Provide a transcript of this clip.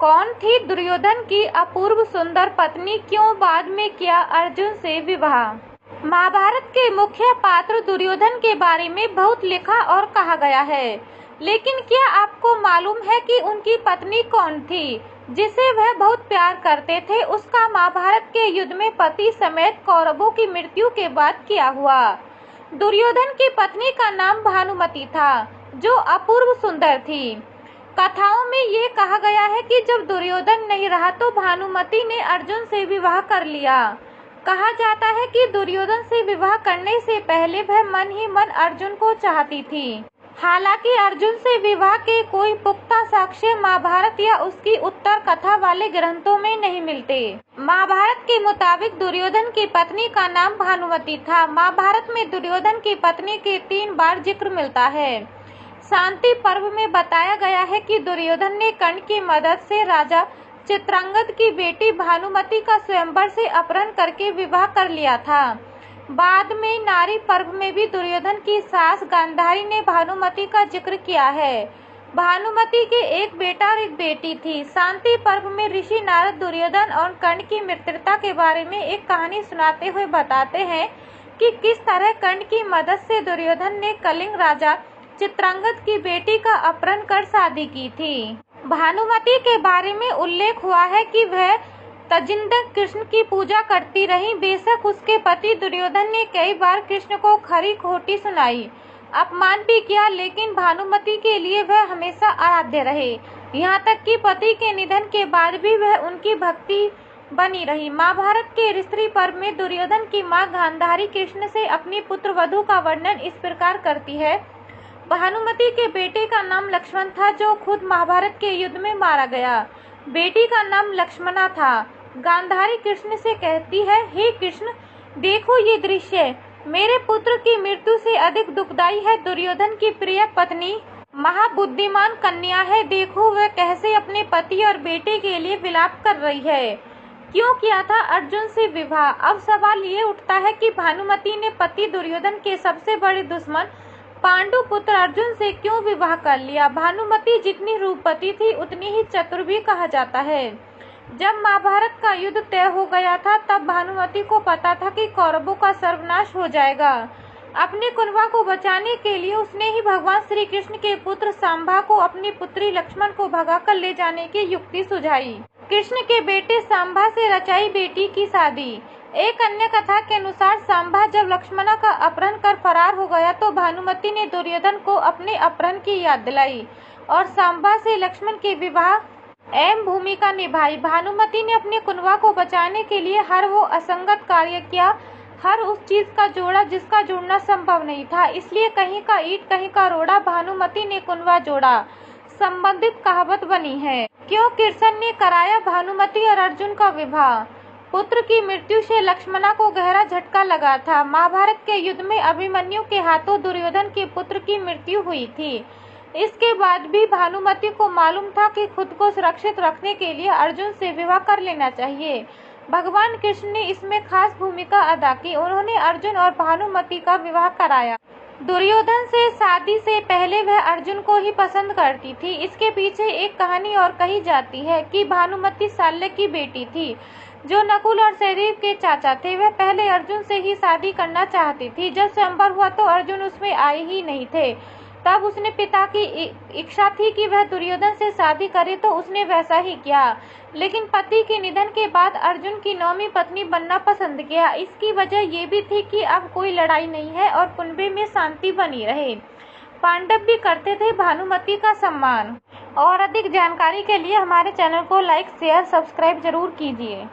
कौन थी दुर्योधन की अपूर्व सुंदर पत्नी, क्यों बाद में किया अर्जुन से विवाह? महाभारत के मुख्य पात्र दुर्योधन के बारे में बहुत लिखा और कहा गया है, लेकिन क्या आपको मालूम है कि उनकी पत्नी कौन थी जिसे वह बहुत प्यार करते थे? उसका महाभारत के युद्ध में पति समेत कौरवों की मृत्यु के बाद क्या हुआ? दुर्योधन की पत्नी का नाम भानुमति था, जो अपूर्व सुंदर थी। कथाओं में ये कहा गया है कि जब दुर्योधन नहीं रहा तो भानुमति ने अर्जुन से विवाह कर लिया। कहा जाता है कि दुर्योधन से विवाह करने से पहले वह मन ही मन अर्जुन को चाहती थी। हालांकि अर्जुन से विवाह के कोई पुख्ता साक्ष्य महाभारत या उसकी उत्तर कथा वाले ग्रंथों में नहीं मिलते। महाभारत के मुताबिक दुर्योधन की पत्नी का नाम भानुमति था। महाभारत में दुर्योधन की पत्नी के 3 बार जिक्र मिलता है। शांति पर्व में बताया गया है कि दुर्योधन ने कर्ण की मदद से राजा चित्रांगद की बेटी भानुमति का स्वयंवर से अपहरण करके विवाह कर लिया था। बाद में नारी पर्व में भी दुर्योधन की सास गांधारी ने भानुमति का जिक्र किया है। भानुमति के एक बेटा और एक बेटी थी। शांति पर्व में ऋषि नारद दुर्योधन और कर्ण की मित्रता के बारे में एक कहानी सुनाते हुए बताते हैं कि किस तरह कर्ण की मदद से दुर्योधन ने कलिंग राजा चित्रांगद की बेटी का अपहरण कर शादी की थी। भानुमति के बारे में उल्लेख हुआ है कि वह तजिंदर कृष्ण की पूजा करती रही। बेशक उसके पति दुर्योधन ने कई बार कृष्ण को खरी खोटी सुनाई, अपमान भी किया, लेकिन भानुमति के लिए वह हमेशा आराध्य रहे। यहाँ तक कि पति के निधन के बाद भी वह उनकी भक्ति बनी रही। महाभारत के स्त्री पर्व में दुर्योधन की मां गांधारी कृष्ण से अपनी पुत्र वधू का वर्णन इस प्रकार करती है। भानुमति के बेटे का नाम लक्ष्मण था, जो खुद महाभारत के युद्ध में मारा गया। बेटी का नाम लक्ष्मणा था। गांधारी कृष्ण से कहती है, हे कृष्ण, देखो ये दृश्य मेरे पुत्र की मृत्यु से अधिक दुखदायी है। दुर्योधन की प्रिय पत्नी महाबुद्धिमान कन्या है। देखो वह कैसे अपने पति और बेटे के लिए विलाप कर रही है। क्यों किया था अर्जुन से विवाह? अब सवाल ये उठता है कि भानुमति ने पति दुर्योधन के सबसे बड़े दुश्मन पांडु पुत्र अर्जुन से क्यों विवाह कर लिया? भानुमति जितनी रूपवती थी उतनी ही चतुर भी कहा जाता है। जब महाभारत का युद्ध तय हो गया था तब भानुमति को पता था कि कौरवों का सर्वनाश हो जाएगा। अपनी कुनवा को बचाने के लिए उसने ही भगवान श्री कृष्ण के पुत्र सांबा को अपनी पुत्री लक्ष्मण को भगाकर ले जाने की युक्ति सुझाई। कृष्ण के बेटे सांबा से रचाई बेटी की शादी। एक अन्य कथा के अनुसार सांबा जब लक्ष्मणा का अपहरण कर फरार हो गया तो भानुमति ने दुर्योधन को अपने अपहरण की याद दिलाई और सांबा से लक्ष्मण के विवाह अहम भूमिका निभाई। भानुमति ने अपने कुनवा को बचाने के लिए हर वो असंगत कार्य किया, हर उस चीज का जोड़ा जिसका जोड़ना संभव नहीं था। इसलिए कहीं का ईंट कहीं का रोड़ा, भानुमति ने कुनवा जोड़ा संबंधित कहावत बनी है। क्यों कृष्ण ने कराया भानुमति और अर्जुन का विवाह? पुत्र की मृत्यु से लक्ष्मणा को गहरा झटका लगा था। महाभारत के युद्ध में अभिमन्यु के हाथों दुर्योधन के पुत्र की मृत्यु हुई थी। इसके बाद भी भानुमति को मालूम था कि खुद को सुरक्षित रखने के लिए अर्जुन से विवाह कर लेना चाहिए। भगवान कृष्ण ने इसमें खास भूमिका अदा की। उन्होंने अर्जुन और भानुमति का विवाह कराया। दुर्योधन से शादी से पहले वह अर्जुन को ही पसंद करती थी। इसके पीछे एक कहानी और कही जाती है कि भानुमति शाल्य की बेटी थी, जो नकुल और सहदेव के चाचा थे। वह पहले अर्जुन से ही शादी करना चाहती थी। जब स्वयंवर हुआ तो अर्जुन उसमें आए ही नहीं थे। तब उसने पिता की इच्छा थी कि वह दुर्योधन से शादी करे, तो उसने वैसा ही किया। लेकिन पति के निधन के बाद अर्जुन की 9वीं पत्नी बनना पसंद किया। इसकी वजह ये भी थी कि अब कोई लड़ाई नहीं है और कुनबे में शांति बनी रहे। पांडव भी करते थे भानुमति का सम्मान। और अधिक जानकारी के लिए हमारे चैनल को लाइक, शेयर, सब्सक्राइब जरूर कीजिए।